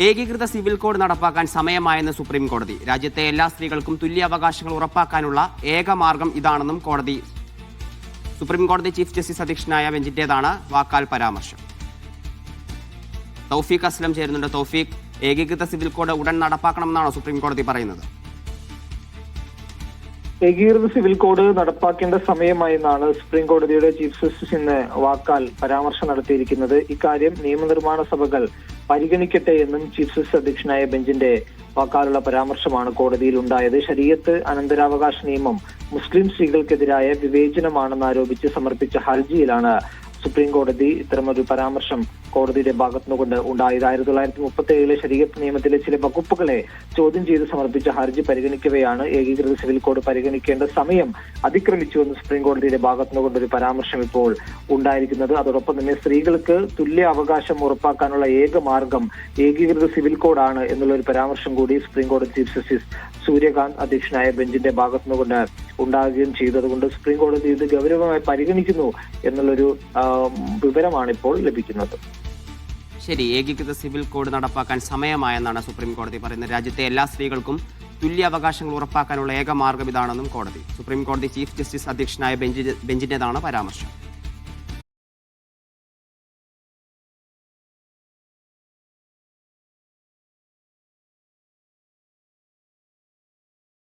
ഏകീകൃത civil code നടപ്പാക്കാൻ സമയമായെന്ന് supreme കോടതി. രാജ്യത്തെ എല്ലാ സ്ത്രീകൾക്കും തുല്യ അവകാശങ്ങൾ ഉറപ്പാക്കാനുള്ള ഏക മാർഗം ഇതാണെന്നും സുപ്രീം കോടതി ചീഫ് ജസ്റ്റിസ് അധ്യക്ഷനായ ബെഞ്ചിന്റേതാണ് വാക്കാൽ പരാമർശം. തൗഫീഖ് അസ്ലം ചേരുന്നുണ്ട്. തൗഫീഖ്, ഏകീകൃത സിവിൽ കോഡ് ഉടൻ നടപ്പാക്കണമെന്നാണോ സുപ്രീം കോടതി പറയുന്നത്? ഏകീകൃത സിവിൽ കോഡ് നടപ്പാക്കേണ്ട സമയമായെന്നാണ് സുപ്രീം കോടതിയുടെ ചീഫ് ജസ്റ്റിസ് ഇന്ന് വാക്കാൽ പരാമർശം നടത്തിയിരിക്കുന്നത്. ഇക്കാര്യം നിയമനിർമ്മാണ സഭകൾ പരിഗണിക്കട്ടെ എന്നും ചീഫ് ജസ്റ്റിസ് അധ്യക്ഷനായ ബെഞ്ചിന്റെ വാക്കാലുള്ള പരാമർശമാണ് കോടതിയിൽ ഉണ്ടായത്. ശരീഅത്ത് അനന്തരാവകാശ നിയമം മുസ്ലിം സ്ത്രീകൾക്കെതിരായ വിവേചനമാണെന്ന് ആരോപിച്ച് സമർപ്പിച്ച ഹർജിയിലാണ് സുപ്രീം കോടതി ഇത്തരമൊരു പരാമർശം കോടതിയുടെ ഭാഗത്തുനിന്നുകൊണ്ട് ഉണ്ടായത്. 1937 ശരീഅത്ത് നിയമത്തിലെ ചില വകുപ്പുകളെ ചോദ്യം ചെയ്ത് സമർപ്പിച്ച ഹർജി പരിഗണിക്കവെയാണ് ഏകീകൃത സിവിൽ കോഡ് പരിഗണിക്കേണ്ട സമയം അതിക്രമിച്ചുവെന്ന് സുപ്രീം കോടതിയുടെ ഭാഗത്തുനിന്നുകൊണ്ട് ഒരു പരാമർശം ഇപ്പോൾ ഉണ്ടായിരിക്കുന്നത്. അതോടൊപ്പം തന്നെ സ്ത്രീകൾക്ക് തുല്യ അവകാശം ഉറപ്പാക്കാനുള്ള ഏക മാർഗം ഏകീകൃത സിവിൽ കോഡാണ് എന്നുള്ള ഒരു പരാമർശം കൂടി സുപ്രീം കോടതി ചീഫ് ജസ്റ്റിസ് സൂര്യകാന്ത് അധ്യക്ഷനായ ബെഞ്ചിന്റെ ഭാഗത്തുനിന്നുകൊണ്ട് ഉണ്ടാകുകയും ചെയ്തു. അതുകൊണ്ട് സുപ്രീം കോടതി ഇത് ഗൗരവമായി പരിഗണിക്കുന്നു എന്നുള്ളൊരു വിവരമാണ് ഇപ്പോൾ ലഭിക്കുന്നത്. ശരി, ഏകീകൃത സിവിൽ കോഡ് നടപ്പാക്കാൻ സമയമായെന്നാണ് സുപ്രീം കോടതി പറയുന്നത്. രാജ്യത്തെ എല്ലാ സ്ത്രീകൾക്കും തുല്യ അവകാശങ്ങൾ ഉറപ്പാക്കാനുള്ള ഏക മാർഗം ഇതാണെന്നും സുപ്രീം കോടതി ചീഫ് ജസ്റ്റിസ് അധ്യക്ഷനായ ബെഞ്ചിന്റേതാണ് പരാമർശം.